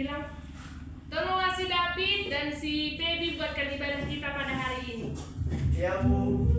bilang, tolonglah si David dan si Feby buatkan ibadah kita pada hari ini. Ya Bu.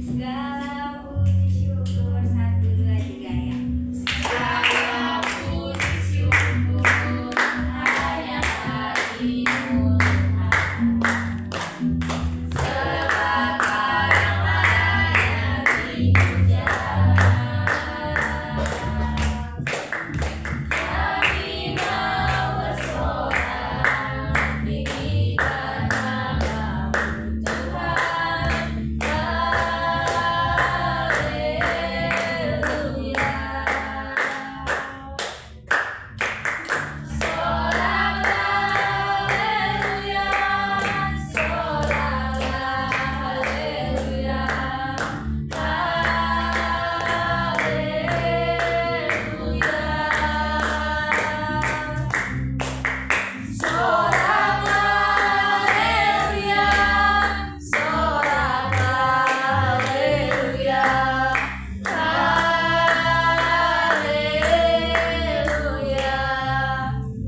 Segala puji syukur 1, 2, 3 ya. Segala puji syukur hanya bagimu Tuhan, sebab Kau yang layak dipuja. Kami mau bersorak meninggikan nama-Mu Tuhan. Haleluya.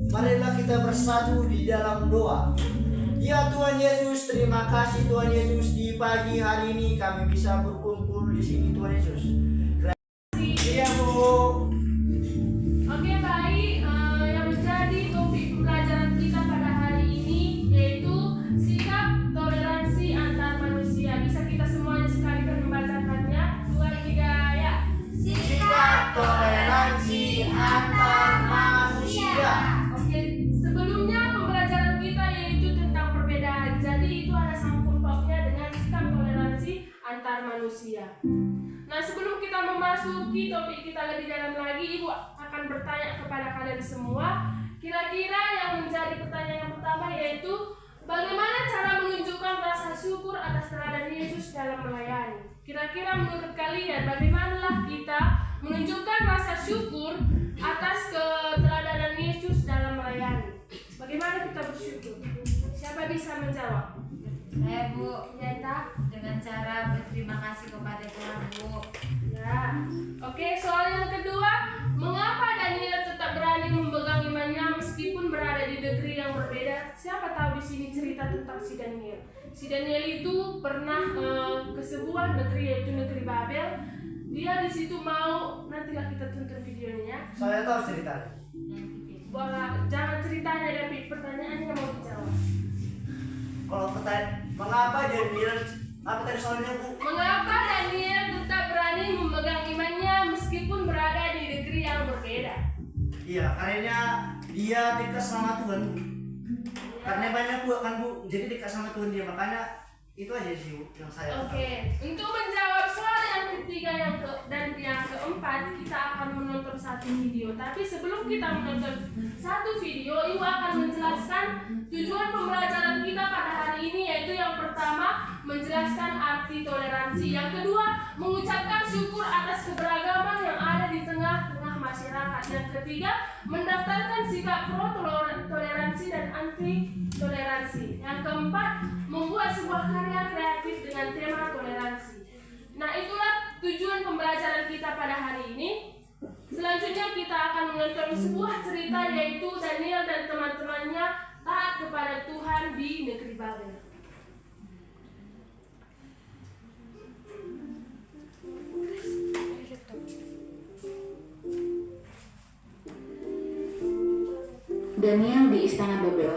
Marilah kita bersatu di dalam doa. Ya Tuhan Yesus, terima kasih Tuhan Yesus, di pagi hari ini kami bisa berkumpul di sini Tuhan Yesus. Iya Bu. Oke, baik. Yang menjadi topik pembelajaran kita pada hari ini yaitu sikap toleransi antar manusia. Bisa kita semuanya sekalian membacakannya? 2, 3, ya. Sikap toleransi antar manusia. Oke, sebelumnya pembelajaran kita yaitu tentang perbedaan. Jadi itu ada sangkut pautnya dengan sikap toleransi antar manusia. Nah, sebelum kita memasuki topik kita lebih dalam lagi, Ibu akan bertanya kepada kalian semua. Kira-kira yang menjadi pertanyaan yang pertama yaitu bagaimana cara menunjukkan rasa syukur atas teladan Yesus dalam melayani. Kira-kira menurut kalian bagaimanalah kita menunjukkan rasa syukur atas keteladanan Yesus dalam melayani? Bagaimana kita bersyukur? Siapa bisa menjawab? Saya Bu, Yanta? dengan cara berterima kasih kepada Tuhan Bu. Ya. Oke, soal yang kedua, mengapa Daniel tetap berani memegang imannya meskipun berada di negeri yang berbeda? Siapa tahu di sini cerita tentang si Daniel. Si Daniel itu pernah ke sebuah negeri yaitu negeri Babel. Dia di situ mau, nantilah kita tonton videonya. Saya tahu ceritanya. Wah, jangan ceritanya, tapi pertanyaannya mau dijawab. Kalau pertanyaan, mengapa dia bilang apa tadi soalnya Bu? Mengapa Daniel tetap berani memegang imannya meskipun berada di negeri yang berbeda? Iya, karena dia dekat sama Tuhan Bu. Karena banyak Bu kan Bu, jadi dekat sama Tuhan dia, makanya itu aja sih Bu yang saya tahu. Oke, untuk menjawab soal yang ketiga dan yang keempat, kita akan menonton satu video. Tapi sebelum kita menonton satu video, Ibu akan menjelaskan tujuan pembelajaran kita pada hari ini, yaitu yang pertama menjelaskan arti toleransi, yang kedua mengucapkan syukur atas keberagaman yang ada di tengah-tengah masyarakat, yang ketiga mendaftarkan sikap pro toleransi dan anti toleransi, yang keempat membuat sebuah karya kreatif dengan tema toleransi. Nah, itulah tujuan pembelajaran kita pada hari ini. Selanjutnya kita akan menonton sebuah cerita yaitu Daniel dan teman-temannya taat kepada Tuhan di negeri Babel. Daniel di Istana Babel.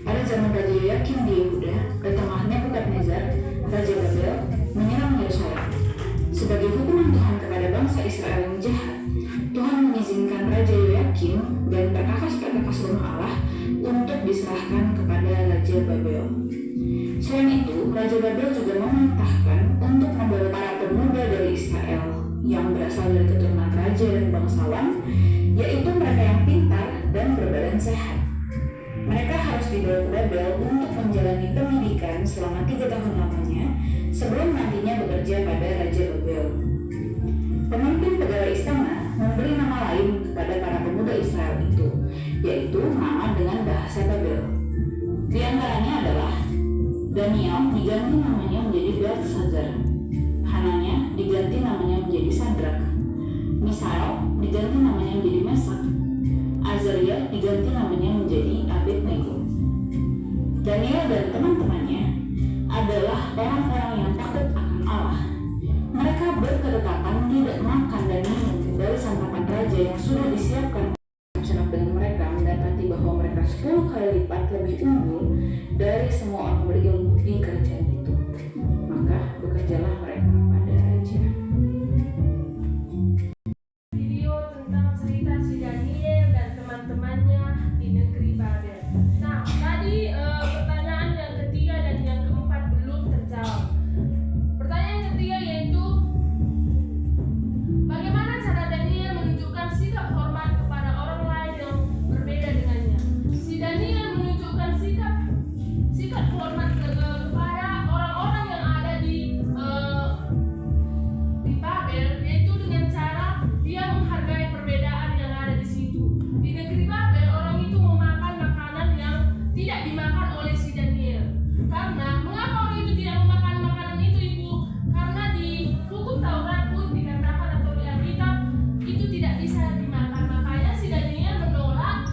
Pada zaman Raja Yoyakim di Yehuda, datanglah Nebukadnezar, Raja Babel, menyerang Yerusalem. Sebagai hukuman Tuhan kepada bangsa Israel yang jahat, Tuhan mengizinkan Raja Yoyakim dan perkakas-perkakas rumah Allah untuk diserahkan kepada Raja Babel. Selain itu, Raja Babel juga memerintahkan untuk membawa para pemuda dari Israel yang berasal dari keturunan raja dan bangsawan, yaitu mereka yang pintar dan berbadan sehat. Mereka harus dibawa ke Babel untuk menjalani pendidikan selama 3 tahun lamanya sebelum nantinya bekerja pada Raja Babel. Pemimpin pegawai istana memberi nama lain kepada para pemuda Israel itu, yaitu nama dengan bahasa Babel. Di antaranya adalah Daniel diganti namanya menjadi Belteshazzar, Mesak. Azaria diganti namanya menjadi Abednego. Daniel dan teman-temannya adalah orang-orang yang takut akan Allah. Mereka berketetapan tidak makan dan minum dari santapan raja yang sudah disiapkan. Senang dengan mereka mendapati bahwa mereka 10 kali lipat lebih unggul dari semua orang berilmu di kerajaan itu. Maka bekerjalah mereka pada raja. Video tentang cerita si Daniel dan teman-temannya di negeri Babel. Nah, tadi pertanyaan yang ketiga dan yang keempat belum terjawab. Pertanyaan ketiga yaitu bagaimana cara Daniel menunjukkan sikap hormat kepada orang lain yang berbeda dengannya. Si Daniel menunjukkan sikap hormat kepada orang-orang yang ada di Babel, yaitu dengan cara dia menghargai perbedaan yang ada di situ. Di negeri Babel, orang itu memakan makanan yang tidak dimakan oleh si Daniel. Karena mengapa orang itu tidak memakan makanan itu, Ibu? Karena di hukum Taurat pun dikatakan atau di Alkitab itu tidak bisa dimakan. Makanya si Daniel menolak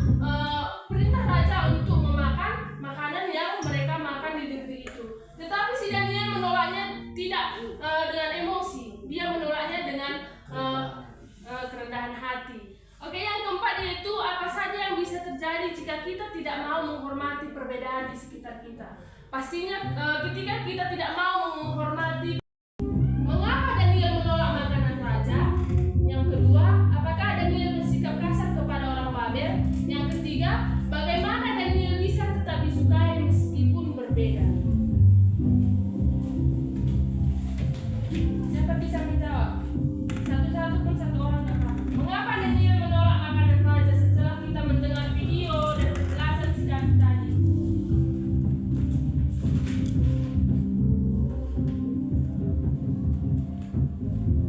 perintah raja untuk memakan makanan yang mereka makan di negeri itu. Tetapi si Daniel menolaknya tidak dengan emosi. Dia menolaknya dengan kerendahan hati. Oke, yang keempat yaitu apa saja yang bisa terjadi jika kita tidak mau menghormati perbedaan di sekitar kita. Pastinya ketika kita tidak mau menghormati. Mengapa Daniel menolak makanan raja? Yang kedua, apakah Daniel bersikap kasar kepada orang Babel? Yang ketiga, bagaimana Daniel bisa tetap disukai meskipun berbeda? Siapa bisa menjawab? Satu-satu pun satu orang dapat. Mengapa Daniel menolak makanan raja setelah kita mendengar video dan penjelasan si David tadi?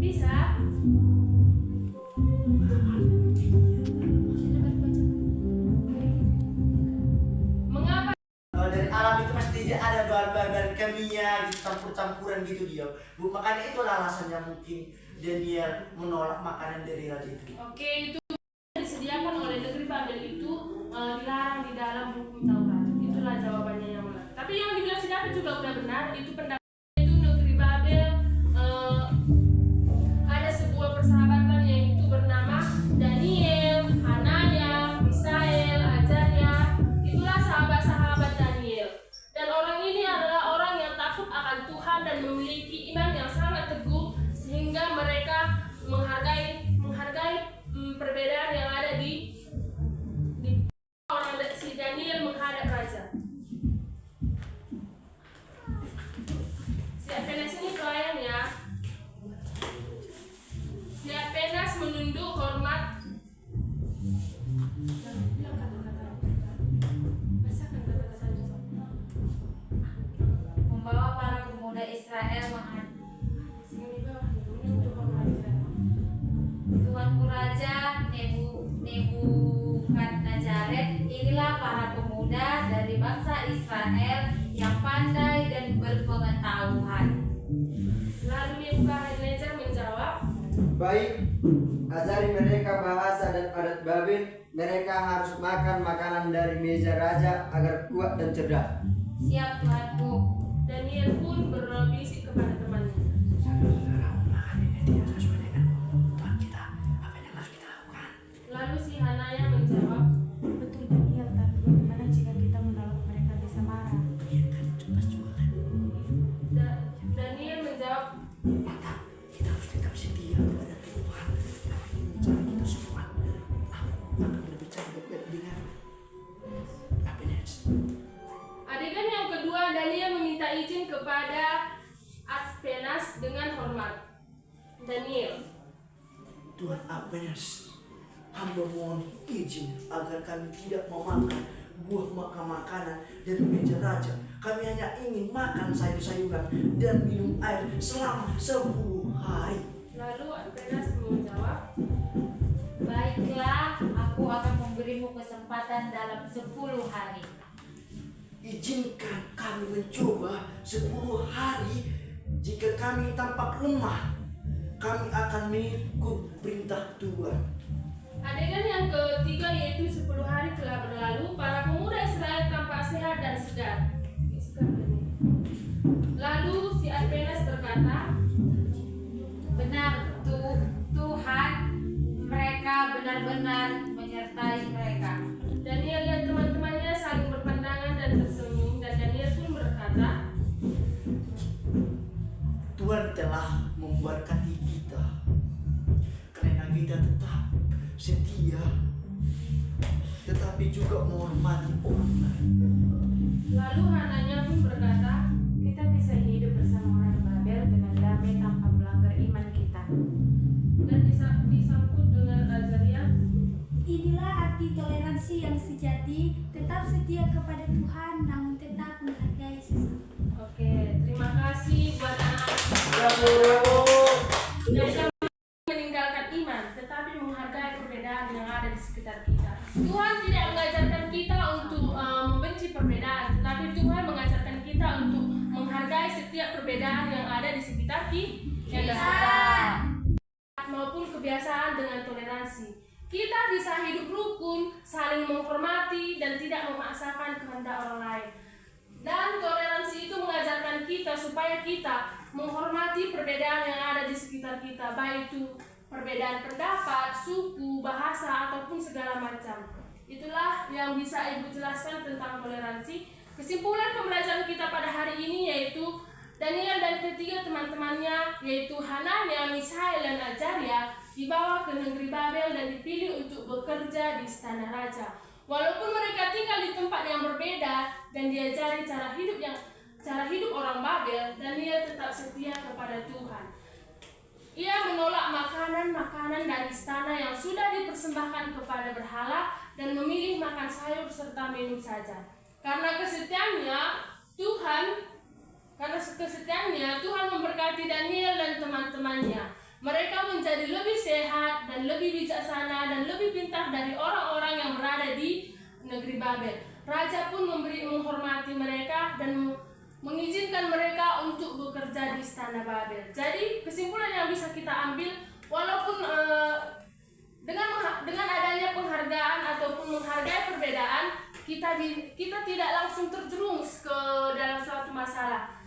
Bisa? Mengapa? Dari alam itu pasti ada bahan-bahan kimia gitu, campur-campuran gitu dia. Bu, makanya itulah alasannya mungkin Daniel menolak makanan dari raja itu. Oke, itu disediakan oleh negeri Babel itu dilarang di dalam hukum Taurat. Itulah jawabannya yang benar. Tapi yang dibilang si David juga udah benar. Itu pendapat itu negeri Babel ada sebuah persahabatan yaitu bernama Daniel, Hanaya, Misael, Azaria. Itulah sahabat-sahabat Daniel. Dan orang ini adalah orang yang takut akan Tuhan dan memiliki iman yang sangat teguh sehingga mereka menghargai perbedaan yang ada di orang si Daniel menghadap raja. Siap penas ini pelayan ya. Siap penas menunduk hormat. Membawa para pemuda Israel Tuanku Raja Nebukadnezar, inilah para pemuda dari bangsa Israel yang pandai dan berpengetahuan. Lalu Nebukadnezar menjawab, baik, ajari mereka bahasa dan adat Babel. Mereka harus makan makanan dari meja raja agar kuat dan cerdas. Siap Tuanku. Daniel pun berbisik kepada temannya. Lalu si Hanaya menjawab, Betul Daniel, tapi bagaimana jika kita menolak mereka bisa marah? Daniel menjawab, Kita harus tetap setia kepada Tuhan. Cara kita semua akan lebih cantik dengan happiness. adegan yang kedua, Daniel meminta izin kepada Aspenas dengan hormat. Daniel, Tuhan Agnes, hamba mohon izin agar kami tidak memakan buah makanan dari meja raja. Kami hanya ingin makan sayur-sayuran dan minum air selama 10 hari. lalu Aspenas menjawab, Baiklah, aku akan memberimu kesempatan dalam 10 hari. Izinkan kami mencoba 10 hari. Jika kami tampak lemah, kami akan mengikut perintah Tuhan. Adegan yang ketiga yaitu 10 hari telah berlalu, para pemuda Israel tampak sehat dan segar. Lalu si Arpenas berkata, Benar Tuhan, mereka benar-benar menyertai mereka. Daniel dan teman-temannya saling berpandangan dan tersenyum, dan Daniel pun berkata, Tuhan telah memberkati kita karena kita tetap setia, tetapi juga menghormati orang lain. lalu Hananya pun berkata, Kita bisa hidup bersama orang Babel dengan damai tanpa melanggar iman kita. dan disambut dengan Azaria. Inilah arti toleransi yang sejati, tetap setia kepada Tuhan namun tetap menghargai sesama. Oke, terima kasih buat anak-anak yang sudah meninggalkan iman, tetapi menghargai perbedaan yang ada di sekitar kita. Tuhan tidak mengajarkan kita untuk membenci perbedaan, tetapi Tuhan mengajarkan kita untuk menghargai setiap perbedaan yang ada di sekitar kita, maupun kebiasaan dengan toleransi. Kita bisa hidup rukun, saling menghormati, dan tidak memaksakan kehendak orang lain. Dan toleransi itu mengajarkan kita supaya kita menghormati perbedaan yang ada di sekitar kita, baik itu perbedaan pendapat, suku, bahasa, ataupun segala macam. Itulah yang bisa Ibu jelaskan tentang toleransi. Kesimpulan pembelajaran kita pada hari ini yaitu Daniel dan ketiga teman-temannya, yaitu Hananya, Misael, dan Azaria, dibawa ke negeri Babel dan dipilih untuk bekerja di istana raja. Walaupun mereka tinggal di tempat yang berbeda dan diajari cara hidup orang Babel, Daniel tetap setia kepada Tuhan. Ia menolak makanan-makanan dari istana yang sudah dipersembahkan kepada berhala dan memilih makan sayur serta minum saja. Karena kesetiaannya, Tuhan memberkati Daniel dan teman-temannya. Mereka menjadi lebih sehat dan lebih bijaksana dan lebih pintar dari orang-orang yang berada di negeri Babel. Raja pun menghormati mereka dan mengizinkan mereka untuk bekerja di istana Babel. Jadi kesimpulan yang bisa kita ambil, walaupun dengan adanya penghargaan ataupun menghargai perbedaan, kita tidak langsung terjerumus ke dalam suatu masalah.